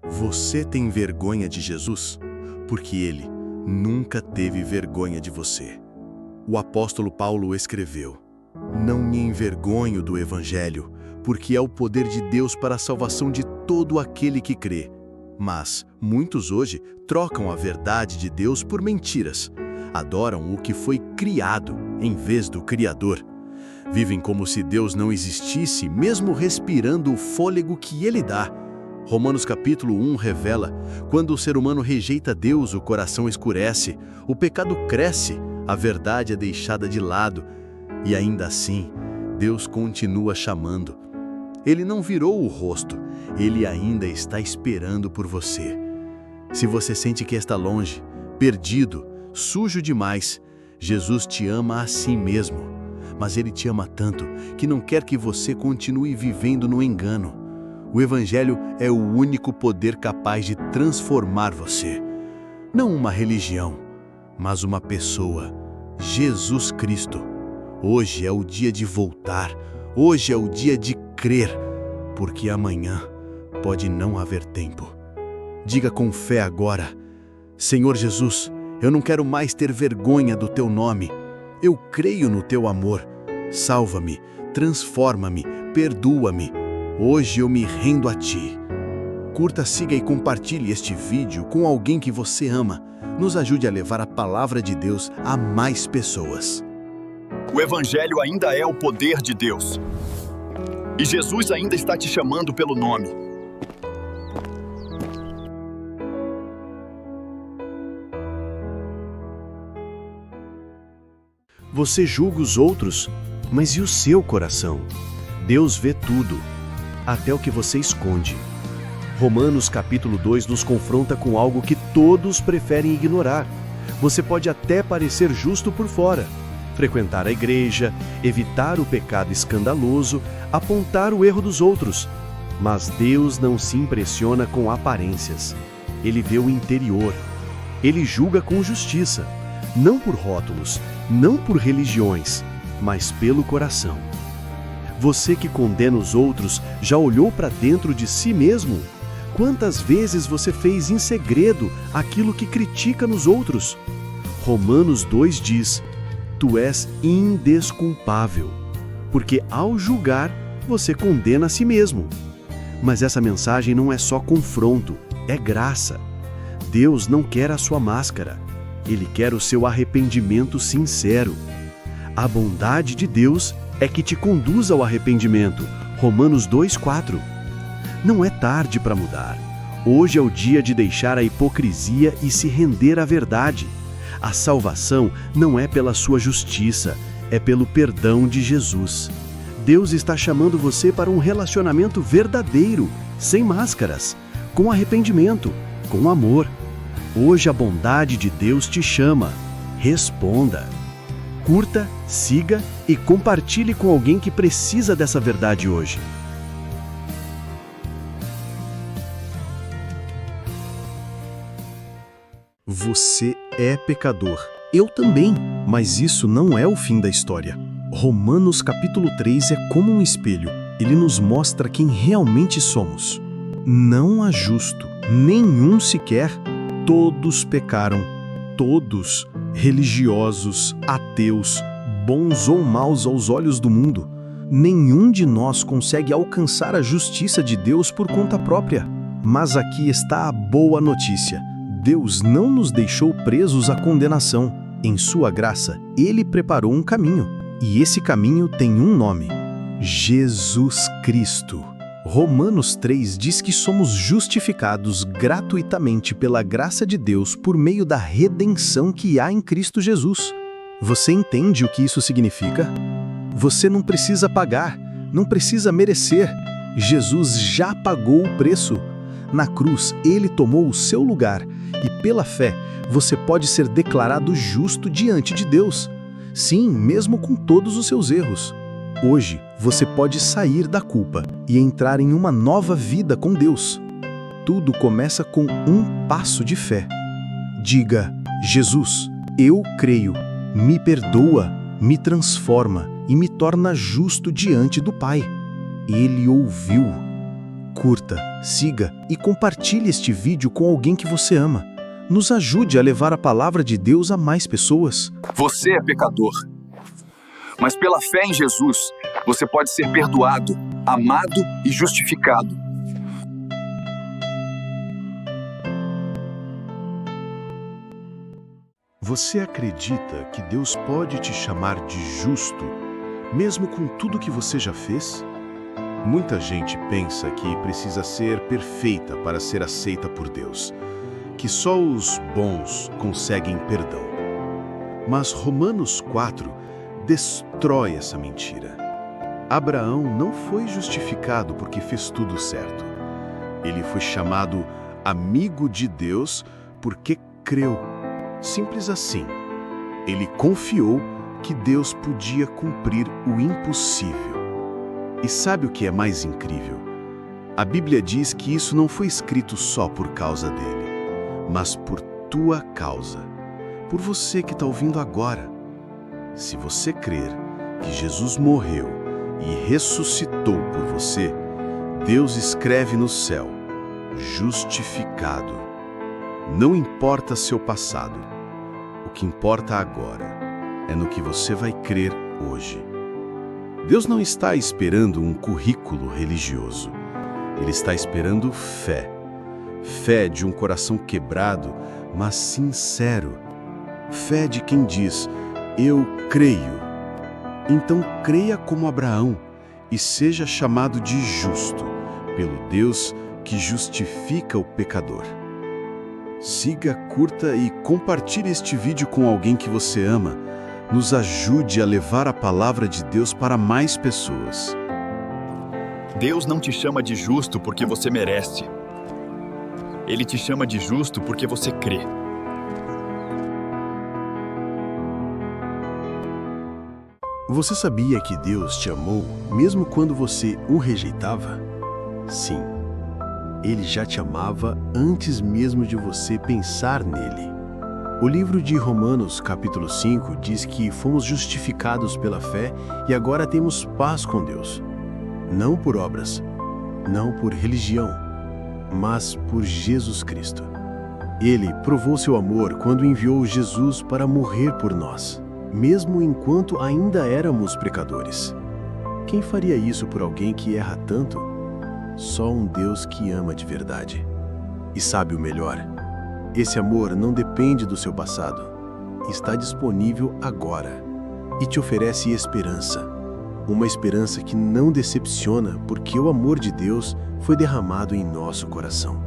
Você tem vergonha de Jesus? Porque ele nunca teve vergonha de você. O apóstolo Paulo escreveu: "Não me envergonho do Evangelho, porque é o poder de Deus para a salvação de todo aquele que crê." Mas muitos hoje trocam a verdade de Deus por mentiras. Adoram o que foi criado em vez do Criador. Vivem como se Deus não existisse, mesmo respirando o fôlego que Ele dá. Romanos capítulo 1 revela: quando o ser humano rejeita Deus, o coração escurece, o pecado cresce, a verdade é deixada de lado. E ainda assim, Deus continua chamando. Ele não virou o rosto, Ele ainda está esperando por você. Se você sente que está longe, perdido, sujo demais, Jesus te ama assim mesmo. Mas Ele te ama tanto que não quer que você continue vivendo no engano. O Evangelho é o único poder capaz de transformar você. Não uma religião, mas uma pessoa, Jesus Cristo. Hoje é o dia de voltar, hoje é o dia de crer, porque amanhã pode não haver tempo. Diga com fé agora: Senhor Jesus, eu não quero mais ter vergonha do Teu nome. Eu creio no Teu amor. Salva-me, transforma-me, perdoa-me. Hoje eu me rendo a Ti. Curta, siga e compartilhe este vídeo com alguém que você ama. Nos ajude a levar a palavra de Deus a mais pessoas. O Evangelho ainda é o poder de Deus. E Jesus ainda está te chamando pelo nome. Você julga os outros, mas e o seu coração? Deus vê tudo, até o que você esconde. Romanos capítulo 2 nos confronta com algo que todos preferem ignorar. Você pode até parecer justo por fora, frequentar a igreja, evitar o pecado escandaloso, apontar o erro dos outros. Mas Deus não se impressiona com aparências. Ele vê o interior. Ele julga com justiça, não por rótulos, não por religiões, mas pelo coração. Você que condena os outros já olhou para dentro de si mesmo? Quantas vezes você fez em segredo aquilo que critica nos outros? Romanos 2 diz: "Tu és indesculpável", porque ao julgar, você condena a si mesmo. Mas essa mensagem não é só confronto, é graça. Deus não quer a sua máscara, Ele quer o seu arrependimento sincero. A bondade de Deus é que te conduz ao arrependimento. Romanos 2:4. Não é tarde para mudar. Hoje é o dia de deixar a hipocrisia e se render à verdade. A salvação não é pela sua justiça, é pelo perdão de Jesus. Deus está chamando você para um relacionamento verdadeiro, sem máscaras, com arrependimento, com amor. Hoje a bondade de Deus te chama. Responda. Curta, siga e compartilhe com alguém que precisa dessa verdade hoje. Você é pecador. Eu também. Mas isso não é o fim da história. Romanos capítulo 3 é como um espelho. Ele nos mostra quem realmente somos. Não há justo, nenhum sequer. Todos pecaram. Todos, religiosos, ateus, bons ou maus aos olhos do mundo. Nenhum de nós consegue alcançar a justiça de Deus por conta própria. Mas aqui está a boa notícia. Deus não nos deixou presos à condenação. Em sua graça, Ele preparou um caminho. E esse caminho tem um nome: Jesus Cristo. Romanos 3 diz que somos justificados gratuitamente pela graça de Deus por meio da redenção que há em Cristo Jesus. Você entende o que isso significa? Você não precisa pagar, não precisa merecer. Jesus já pagou o preço. Na cruz, Ele tomou o seu lugar e, pela fé, você pode ser declarado justo diante de Deus. Sim, mesmo com todos os seus erros. Hoje, você pode sair da culpa e entrar em uma nova vida com Deus. Tudo começa com um passo de fé. Diga: Jesus, eu creio, me perdoa, me transforma e me torna justo diante do Pai. Ele ouviu. curta, siga e compartilhe este vídeo com alguém que você ama. Nos ajude a levar a palavra de Deus a mais pessoas. Você é pecador. Mas pela fé em Jesus, você pode ser perdoado, amado e justificado. Você acredita que Deus pode te chamar de justo, mesmo com tudo que você já fez? Muita gente pensa que precisa ser perfeita para ser aceita por Deus, que só os bons conseguem perdão. Mas Romanos 4 destrói essa mentira. Abraão não foi justificado porque fez tudo certo. Ele foi chamado amigo de Deus porque creu. Simples assim. Ele confiou que Deus podia cumprir o impossível. E sabe o que é mais incrível? A Bíblia diz que isso não foi escrito só por causa dele, mas por tua causa, por você que está ouvindo agora. Se você crer que Jesus morreu e ressuscitou por você, Deus escreve no céu, justificado. Não importa seu passado, o que importa agora é no que você vai crer hoje. Deus não está esperando um currículo religioso, Ele está esperando fé. Fé de um coração quebrado, mas sincero. Fé de quem diz, eu creio. Então creia como Abraão e seja chamado de justo, pelo Deus que justifica o pecador. Siga, curta e compartilhe este vídeo com alguém que você ama. Nos ajude a levar a palavra de Deus para mais pessoas. Deus não te chama de justo porque você merece. Ele te chama de justo porque você crê. Você sabia que Deus te amou mesmo quando você o rejeitava? Sim. Ele já te amava antes mesmo de você pensar nele. O livro de Romanos, capítulo 5, diz que fomos justificados pela fé e agora temos paz com Deus. Não por obras, não por religião, mas por Jesus Cristo. Ele provou seu amor quando enviou Jesus para morrer por nós, mesmo enquanto ainda éramos pecadores. Quem faria isso por alguém que erra tanto? Só um Deus que ama de verdade. E sabe o melhor? Esse amor não depende do seu passado. Está disponível agora e te oferece esperança. Uma esperança que não decepciona porque o amor de Deus foi derramado em nosso coração.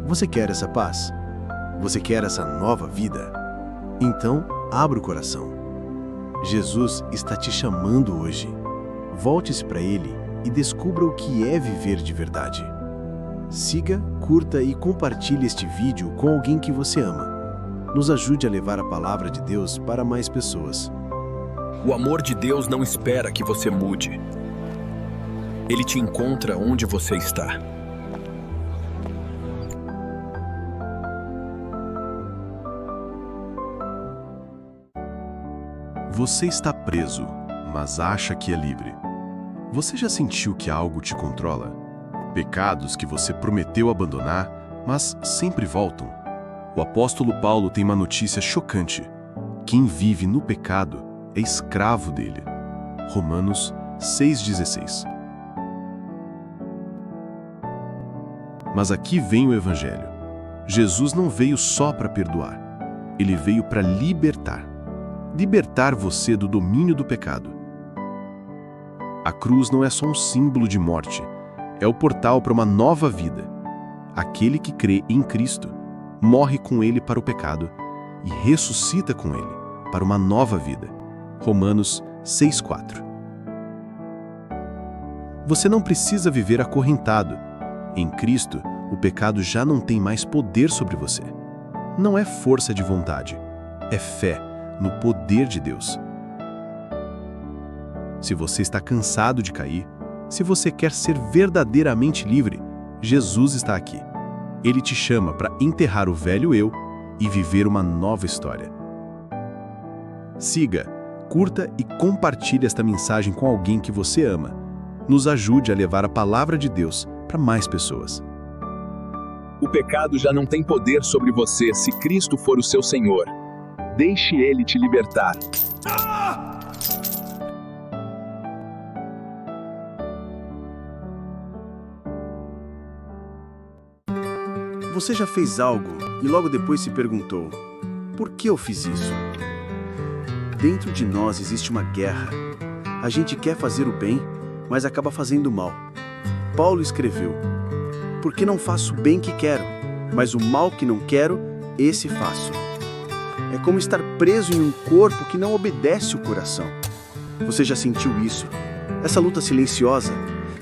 Você quer essa paz? Você quer essa nova vida? Então, abra o coração. Jesus está te chamando hoje. Volte-se para Ele e descubra o que é viver de verdade. Siga, curta e compartilhe este vídeo com alguém que você ama. Nos ajude a levar a palavra de Deus para mais pessoas. O amor de Deus não espera que você mude. Ele te encontra onde você está. Você está preso, mas acha que é livre. Você já sentiu que algo te controla? Pecados que você prometeu abandonar, mas sempre voltam. O apóstolo Paulo tem uma notícia chocante. Quem vive no pecado é escravo dele. Romanos 6,16. Mas aqui vem o Evangelho. Jesus não veio só para perdoar. Ele veio para libertar. Libertar você do domínio do pecado. A cruz não é só um símbolo de morte, é o portal para uma nova vida. Aquele que crê em Cristo morre com Ele para o pecado e ressuscita com Ele para uma nova vida. Romanos 6,4. Você não precisa viver acorrentado. Em Cristo, o pecado já não tem mais poder sobre você. Não é força de vontade, é fé no poder de Deus. Se você está cansado de cair, se você quer ser verdadeiramente livre, Jesus está aqui. Ele te chama para enterrar o velho eu e viver uma nova história. Siga, curta e compartilhe esta mensagem com alguém que você ama. Nos ajude a levar a palavra de Deus para para mais pessoas. O pecado já não tem poder sobre você se Cristo for o seu Senhor. Deixe Ele te libertar. Você já fez algo e logo depois se perguntou: por que eu fiz isso? Dentro de nós existe uma guerra. A gente quer fazer o bem, mas acaba fazendo o mal. Paulo escreveu: porque não faço o bem que quero, mas o mal que não quero, esse faço. É como estar preso em um corpo que não obedece o coração. Você já sentiu isso? Essa luta silenciosa,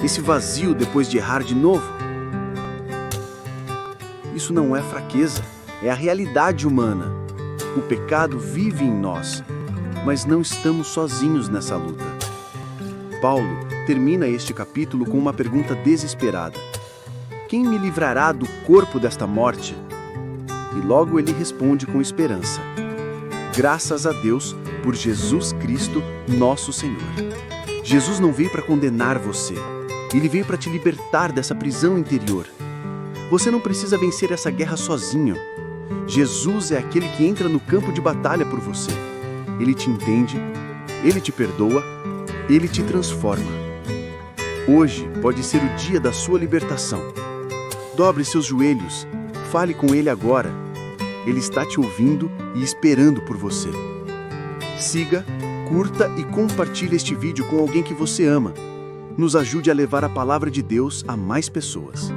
esse vazio depois de errar de novo? Isso não é fraqueza, é a realidade humana. O pecado vive em nós, mas não estamos sozinhos nessa luta. Paulo termina este capítulo com uma pergunta desesperada: quem me livrará do corpo desta morte? E logo ele responde com esperança: graças a Deus por Jesus Cristo, nosso Senhor. Jesus não veio para condenar você, ele veio para te libertar dessa prisão interior. Você não precisa vencer essa guerra sozinho. Jesus é aquele que entra no campo de batalha por você. Ele te entende, ele te perdoa, ele te transforma. Hoje pode ser o dia da sua libertação. Dobre seus joelhos, fale com ele agora. Ele está te ouvindo e esperando por você. Siga, curta e compartilhe este vídeo com alguém que você ama. Nos ajude a levar a palavra de Deus a mais pessoas.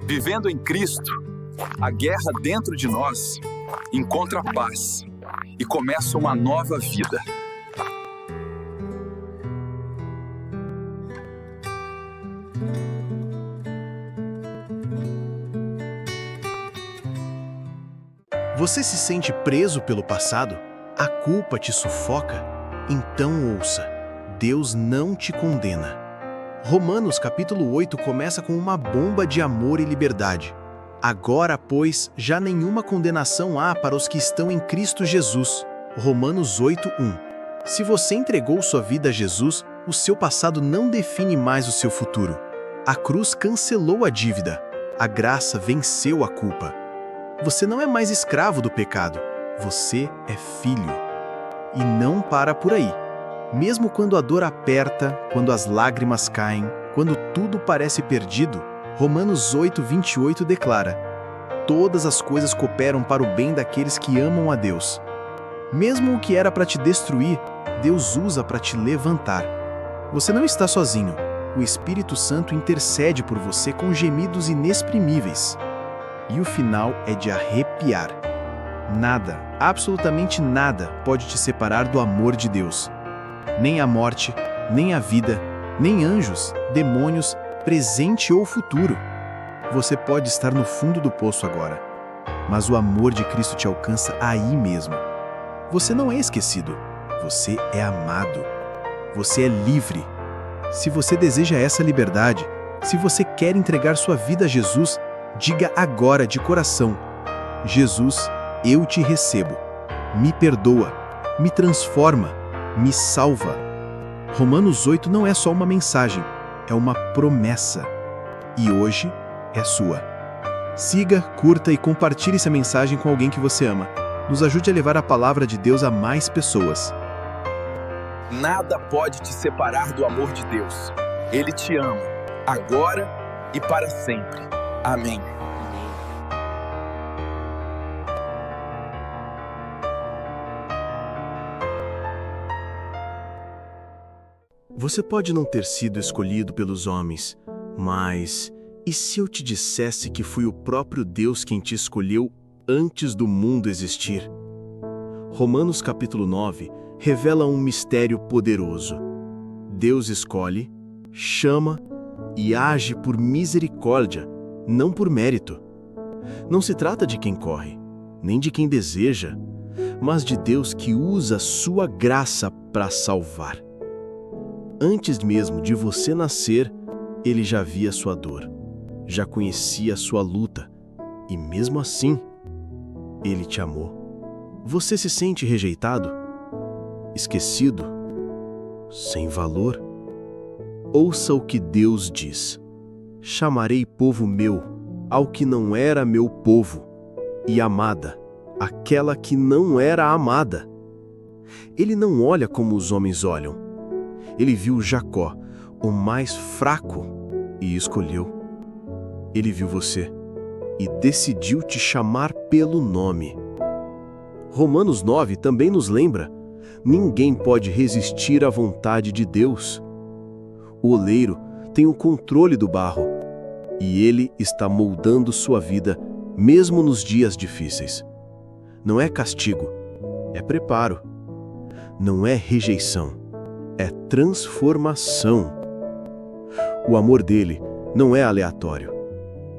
Vivendo em Cristo, a guerra dentro de nós encontra paz e começa uma nova vida. Você se sente preso pelo passado? A culpa te sufoca? Então ouça, Deus não te condena. Romanos capítulo 8 começa com uma bomba de amor e liberdade. Agora, pois, já nenhuma condenação há para os que estão em Cristo Jesus. Romanos 8:1. Se você entregou sua vida a Jesus, o seu passado não define mais o seu futuro. A cruz cancelou a dívida. A graça venceu a culpa. Você não é mais escravo do pecado. Você é filho. E não para por aí. Mesmo quando a dor aperta, quando as lágrimas caem, quando tudo parece perdido, Romanos 8:28 declara: todas as coisas cooperam para o bem daqueles que amam a Deus. Mesmo o que era para te destruir, Deus usa para te levantar. Você não está sozinho. O Espírito Santo intercede por você com gemidos inexprimíveis. E o final é de arrepiar. Nada, absolutamente nada, pode te separar do amor de Deus. Nem a morte, nem a vida, nem anjos, demônios, presente ou futuro. Você pode estar no fundo do poço agora, mas o amor de Cristo te alcança aí mesmo. Você não é esquecido, você é amado. Você é livre. Se você deseja essa liberdade, se você quer entregar sua vida a Jesus, diga agora de coração: Jesus, eu te recebo. Me perdoa, me transforma, me salva. Romanos 8 não é só uma mensagem, é uma promessa. E hoje é sua. Siga, curta e compartilhe essa mensagem com alguém que você ama. Nos ajude a levar a palavra de Deus a mais pessoas. Nada pode te separar do amor de Deus. Ele te ama, agora e para sempre. Amém. Você pode não ter sido escolhido pelos homens, mas e se eu te dissesse que foi o próprio Deus quem te escolheu antes do mundo existir? Romanos capítulo 9 revela um mistério poderoso. Deus escolhe, chama e age por misericórdia, não por mérito. Não se trata de quem corre, nem de quem deseja, mas de Deus que usa sua graça para salvar. Antes mesmo de você nascer, Ele já via sua dor, já conhecia sua luta, e mesmo assim, Ele te amou. Você se sente rejeitado? Esquecido? Sem valor? Ouça o que Deus diz: chamarei povo meu ao que não era meu povo, e amada, aquela que não era amada. Ele não olha como os homens olham. Ele viu Jacó, o mais fraco, e escolheu. Ele viu você e decidiu te chamar pelo nome. Romanos 9 também nos lembra: ninguém pode resistir à vontade de Deus. O oleiro tem o controle do barro, e ele está moldando sua vida, mesmo nos dias difíceis. Não é castigo, é preparo. Não é rejeição, é transformação. O amor dele não é aleatório.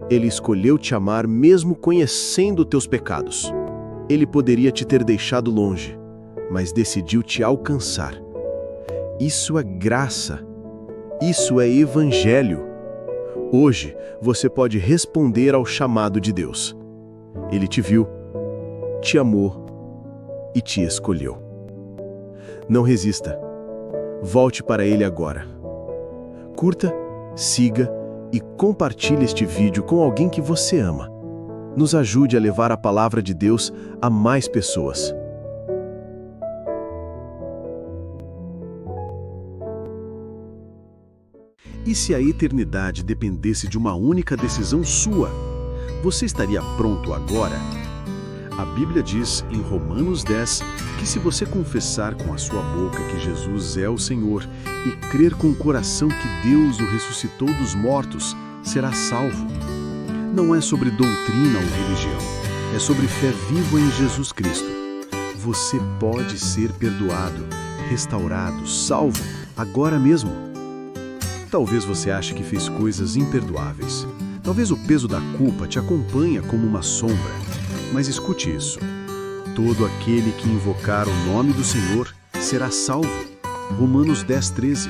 Ele escolheu te amar mesmo conhecendo teus pecados. Ele poderia te ter deixado longe, mas decidiu te alcançar. Isso é graça. Isso é evangelho. Hoje você pode responder ao chamado de Deus. Ele te viu, te amou e te escolheu. Não resista. Volte para Ele agora. Curta, siga e compartilhe este vídeo com alguém que você ama. Nos ajude a levar a palavra de Deus a mais pessoas. E se a eternidade dependesse de uma única decisão sua, você estaria pronto agora? A Bíblia diz em Romanos 10 que se você confessar com a sua boca que Jesus é o Senhor e crer com o coração que Deus o ressuscitou dos mortos, será salvo. Não é sobre doutrina ou religião, é sobre fé viva em Jesus Cristo. Você pode ser perdoado, restaurado, salvo, agora mesmo. Talvez você ache que fez coisas imperdoáveis. Talvez o peso da culpa te acompanhe como uma sombra. Mas escute isso: todo aquele que invocar o nome do Senhor será salvo. Romanos 10:13.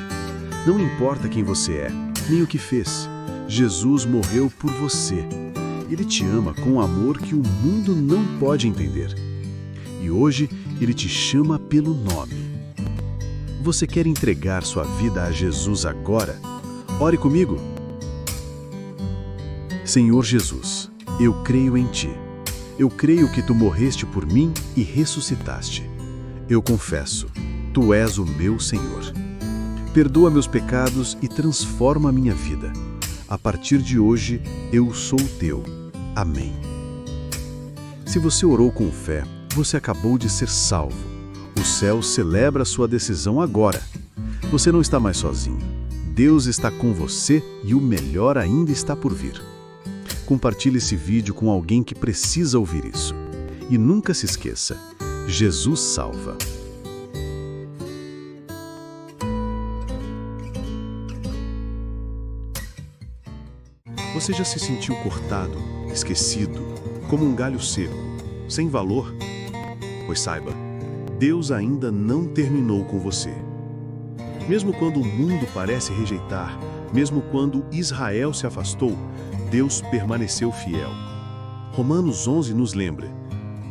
Não importa quem você é, nem o que fez. Jesus morreu por você. Ele te ama com um amor que o mundo não pode entender. E hoje Ele te chama pelo nome. Você quer entregar sua vida a Jesus agora? Ore comigo. Senhor Jesus, eu creio em Ti. Eu creio que Tu morreste por mim e ressuscitaste. Eu confesso, Tu és o meu Senhor. Perdoa meus pecados e transforma a minha vida. A partir de hoje, eu sou Teu. Amém. Se você orou com fé, você acabou de ser salvo. O céu celebra a sua decisão agora. Você não está mais sozinho. Deus está com você e o melhor ainda está por vir. Compartilhe esse vídeo com alguém que precisa ouvir isso. E nunca se esqueça, Jesus salva. Você já se sentiu cortado, esquecido, como um galho seco, sem valor? Pois saiba, Deus ainda não terminou com você. Mesmo quando o mundo parece rejeitar, mesmo quando Israel se afastou, Deus permaneceu fiel. Romanos 11 nos lembra: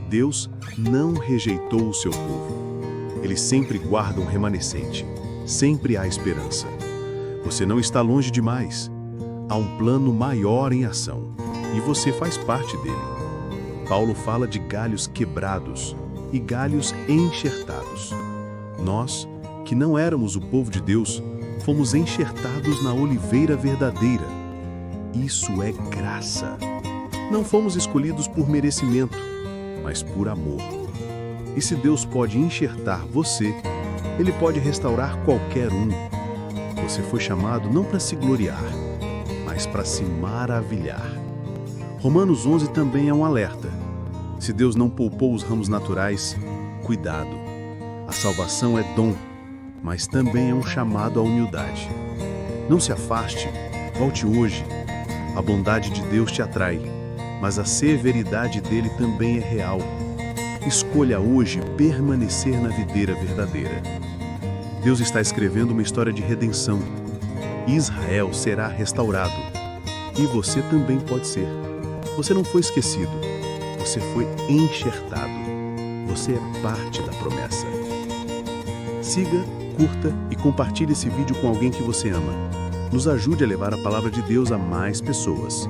Deus não rejeitou o seu povo. Ele sempre guarda um remanescente. Sempre há esperança. Você não está longe demais. Há um plano maior em ação, e você faz parte dele. Paulo fala de galhos quebrados e galhos enxertados. Nós, que não éramos o povo de Deus, fomos enxertados na oliveira verdadeira. Isso é graça. Não fomos escolhidos por merecimento, mas por amor. E se Deus pode enxertar você, Ele pode restaurar qualquer um. Você foi chamado não para se gloriar, mas para se maravilhar. Romanos 11 também é um alerta. Se Deus não poupou os ramos naturais, cuidado. A salvação é dom, mas também é um chamado à humildade. Não se afaste, volte hoje. A bondade de Deus te atrai, mas a severidade dele também é real. Escolha hoje permanecer na videira verdadeira. Deus está escrevendo uma história de redenção. Israel será restaurado. E você também pode ser. Você não foi esquecido. Você foi enxertado. Você é parte da promessa. Siga, curta e compartilhe esse vídeo com alguém que você ama. Nos ajude a levar a palavra de Deus a mais pessoas.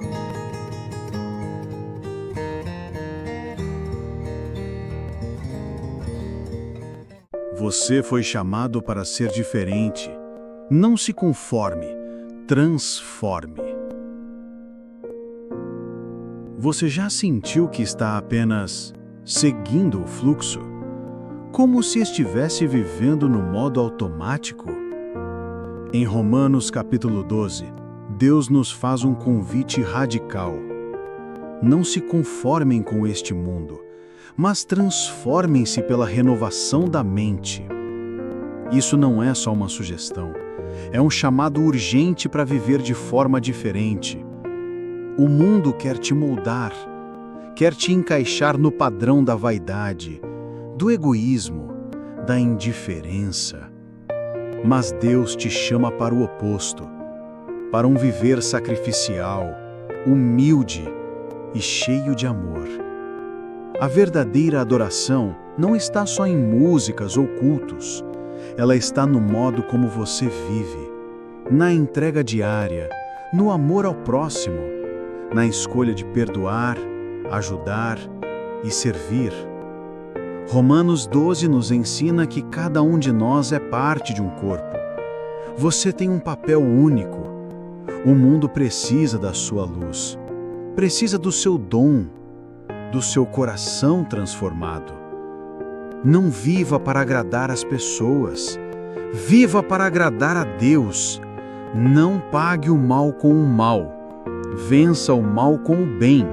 Você foi chamado para ser diferente. Não se conforme, transforme. Você já sentiu que está apenas seguindo o fluxo? Como se estivesse vivendo no modo automático? Em Romanos capítulo 12, Deus nos faz um convite radical. Não se conformem com este mundo, mas transformem-se pela renovação da mente. Isso não é só uma sugestão, é um chamado urgente para viver de forma diferente. O mundo quer te moldar, quer te encaixar no padrão da vaidade, do egoísmo, da indiferença. Mas Deus te chama para o oposto, para um viver sacrificial, humilde e cheio de amor. A verdadeira adoração não está só em músicas ou cultos. Ela está no modo como você vive, na entrega diária, no amor ao próximo, na escolha de perdoar, ajudar e servir. Romanos 12 nos ensina que cada um de nós é parte de um corpo. Você tem um papel único. O mundo precisa da sua luz, precisa do seu dom, do seu coração transformado. Não viva para agradar as pessoas, viva para agradar a Deus. Não pague o mal com o mal, vença o mal com o bem.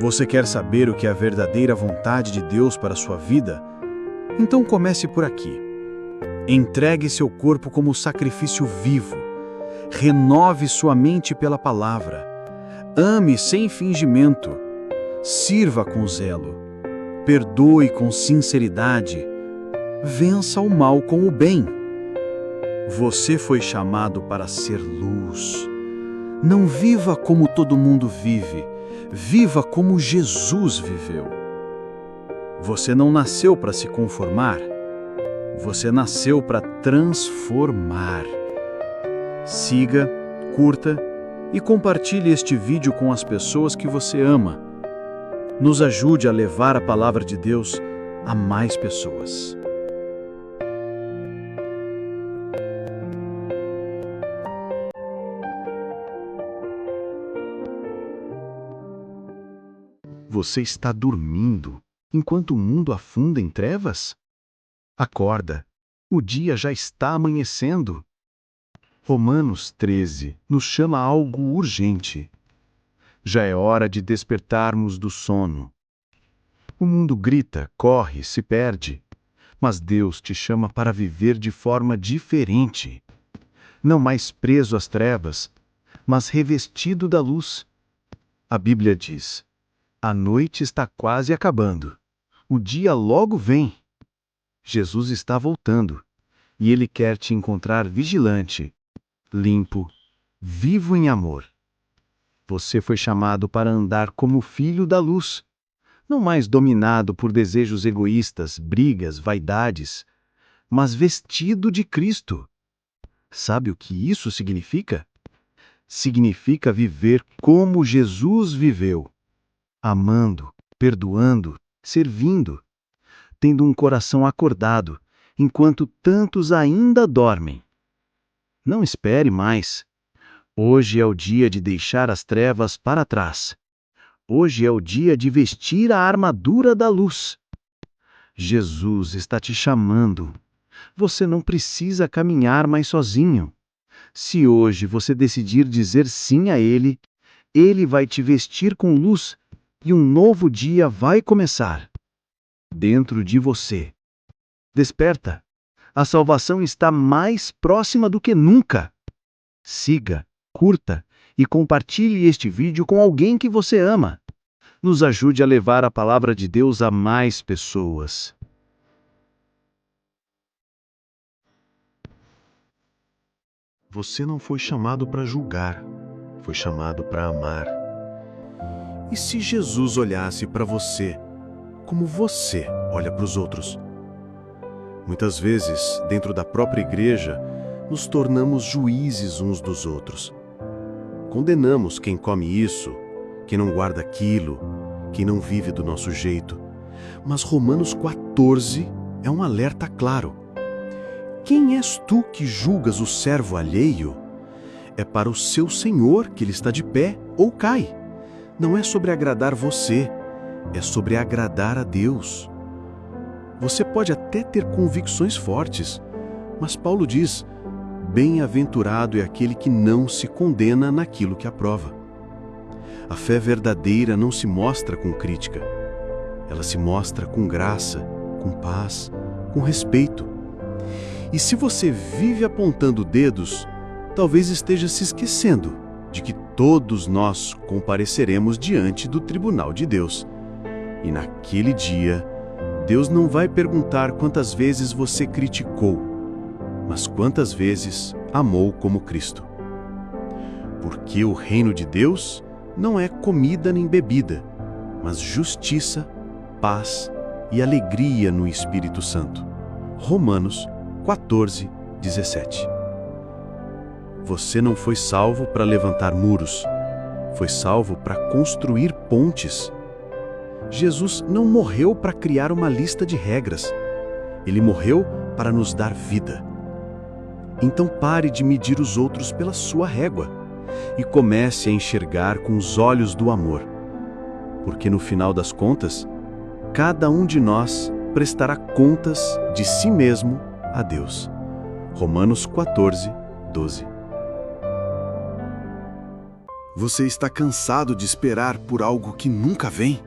Você quer saber o que é a verdadeira vontade de Deus para a sua vida? Então comece por aqui. Entregue seu corpo como sacrifício vivo. Renove sua mente pela palavra. Ame sem fingimento. Sirva com zelo. Perdoe com sinceridade. Vença o mal com o bem. Você foi chamado para ser luz. Não viva como todo mundo vive. Viva como Jesus viveu. Você não nasceu para se conformar. Você nasceu para transformar. Siga, curta e compartilhe este vídeo com as pessoas que você ama. Nos ajude a levar a palavra de Deus a mais pessoas. Você está dormindo enquanto o mundo afunda em trevas? Acorda, o dia já está amanhecendo. Romanos 13 nos chama a algo urgente. Já é hora de despertarmos do sono. O mundo grita, corre, se perde, mas Deus te chama para viver de forma diferente. Não mais preso às trevas, mas revestido da luz. A Bíblia diz: a noite está quase acabando. O dia logo vem. Jesus está voltando, e Ele quer te encontrar vigilante, limpo, vivo em amor. Você foi chamado para andar como filho da luz, não mais dominado por desejos egoístas, brigas, vaidades, mas vestido de Cristo. Sabe o que isso significa? Significa viver como Jesus viveu. Amando, perdoando, servindo, tendo um coração acordado, enquanto tantos ainda dormem. Não espere mais. Hoje é o dia de deixar as trevas para trás. Hoje é o dia de vestir a armadura da luz. Jesus está te chamando. Você não precisa caminhar mais sozinho. Se hoje você decidir dizer sim a Ele, Ele vai te vestir com luz e um novo dia vai começar. Dentro de você. Desperta. A salvação está mais próxima do que nunca. Siga, curta e compartilhe este vídeo com alguém que você ama. Nos ajude a levar a palavra de Deus a mais pessoas. Você não foi chamado para julgar, foi chamado para amar. E se Jesus olhasse para você como você olha para os outros? Muitas vezes, dentro da própria igreja, nos tornamos juízes uns dos outros. Condenamos quem come isso, quem não guarda aquilo, quem não vive do nosso jeito. Mas Romanos 14 é um alerta claro. Quem és tu que julgas o servo alheio? É para o seu Senhor que ele está de pé ou cai. Não é sobre agradar você, é sobre agradar a Deus. Você pode até ter convicções fortes, mas Paulo diz: bem-aventurado é aquele que não se condena naquilo que aprova. A fé verdadeira não se mostra com crítica. Ela se mostra com graça, com paz, com respeito. E se você vive apontando dedos, talvez esteja se esquecendo de que todos nós compareceremos diante do tribunal de Deus. E naquele dia, Deus não vai perguntar quantas vezes você criticou, mas quantas vezes amou como Cristo. Porque o reino de Deus não é comida nem bebida, mas justiça, paz e alegria no Espírito Santo. Romanos 14, 17. Você não foi salvo para levantar muros, foi salvo para construir pontes. Jesus não morreu para criar uma lista de regras. Ele morreu para nos dar vida. Então pare de medir os outros pela sua régua e comece a enxergar com os olhos do amor. Porque no final das contas, cada um de nós prestará contas de si mesmo a Deus. Romanos 14, 12. Você está cansado de esperar por algo que nunca vem?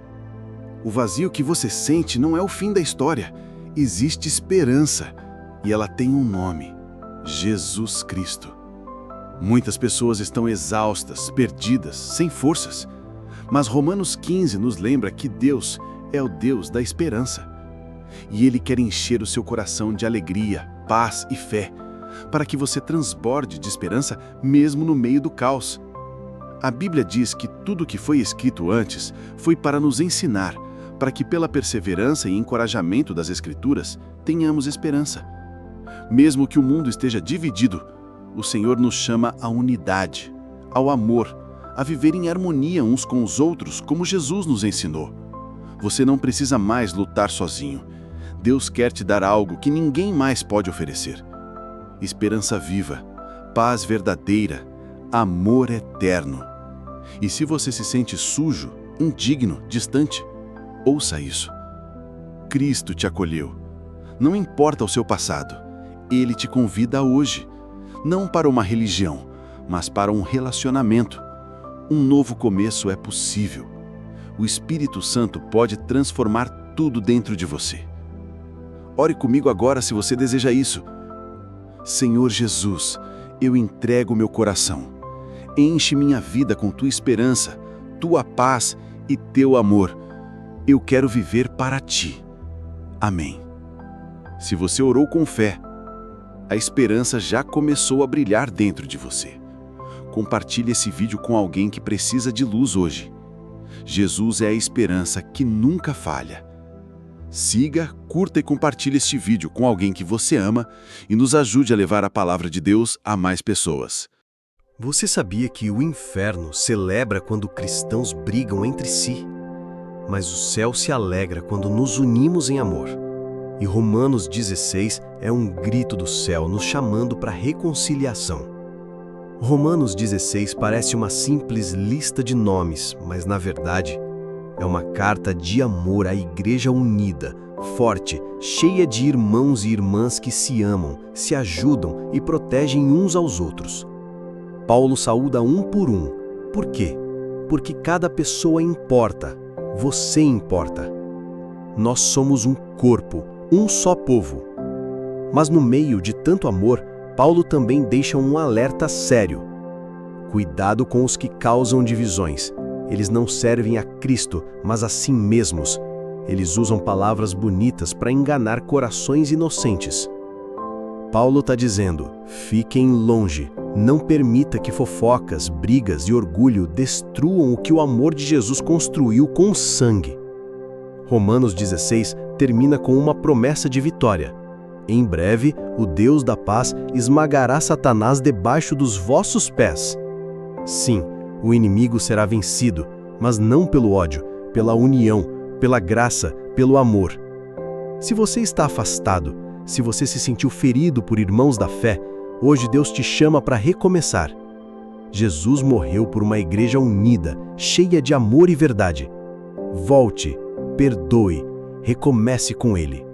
O vazio que você sente não é o fim da história. Existe esperança e ela tem um nome: Jesus Cristo. Muitas pessoas estão exaustas, perdidas, sem forças. Mas Romanos 15 nos lembra que Deus é o Deus da esperança. E Ele quer encher o seu coração de alegria, paz e fé, para que você transborde de esperança mesmo no meio do caos. A Bíblia diz que tudo o que foi escrito antes foi para nos ensinar, para que pela perseverança e encorajamento das Escrituras tenhamos esperança. Mesmo que o mundo esteja dividido, o Senhor nos chama à unidade, ao amor, a viver em harmonia uns com os outros, como Jesus nos ensinou. Você não precisa mais lutar sozinho. Deus quer te dar algo que ninguém mais pode oferecer: esperança viva, paz verdadeira, amor eterno. E se você se sente sujo, indigno, distante, ouça isso. Cristo te acolheu. Não importa o seu passado, Ele te convida hoje, não para uma religião, mas para um relacionamento. Um novo começo é possível. O Espírito Santo pode transformar tudo dentro de você. Ore comigo agora se você deseja isso. Senhor Jesus, eu entrego meu coração. Enche minha vida com tua esperança, tua paz e teu amor. Eu quero viver para ti. Amém. Se você orou com fé, a esperança já começou a brilhar dentro de você. Compartilhe esse vídeo com alguém que precisa de luz hoje. Jesus é a esperança que nunca falha. Siga, curta e compartilhe este vídeo com alguém que você ama e nos ajude a levar a palavra de Deus a mais pessoas. Você sabia que o inferno celebra quando cristãos brigam entre si? Mas o céu se alegra quando nos unimos em amor. E Romanos 16 é um grito do céu nos chamando para reconciliação. Romanos 16 parece uma simples lista de nomes, mas na verdade é uma carta de amor à igreja unida, forte, cheia de irmãos e irmãs que se amam, se ajudam e protegem uns aos outros. Paulo saúda um por um. Por quê? Porque cada pessoa importa. Você importa. Nós somos um corpo, um só povo. Mas no meio de tanto amor, Paulo também deixa um alerta sério. Cuidado com os que causam divisões. Eles não servem a Cristo, mas a si mesmos. Eles usam palavras bonitas para enganar corações inocentes. Paulo está dizendo: fiquem longe. Não permita que fofocas, brigas e orgulho destruam o que o amor de Jesus construiu com sangue. Romanos 16 termina com uma promessa de vitória. Em breve, o Deus da paz esmagará Satanás debaixo dos vossos pés. Sim, o inimigo será vencido, mas não pelo ódio, pela união, pela graça, pelo amor. Se você está afastado, se você se sentiu ferido por irmãos da fé, hoje Deus te chama para recomeçar. Jesus morreu por uma igreja unida, cheia de amor e verdade. Volte, perdoe, recomece com Ele.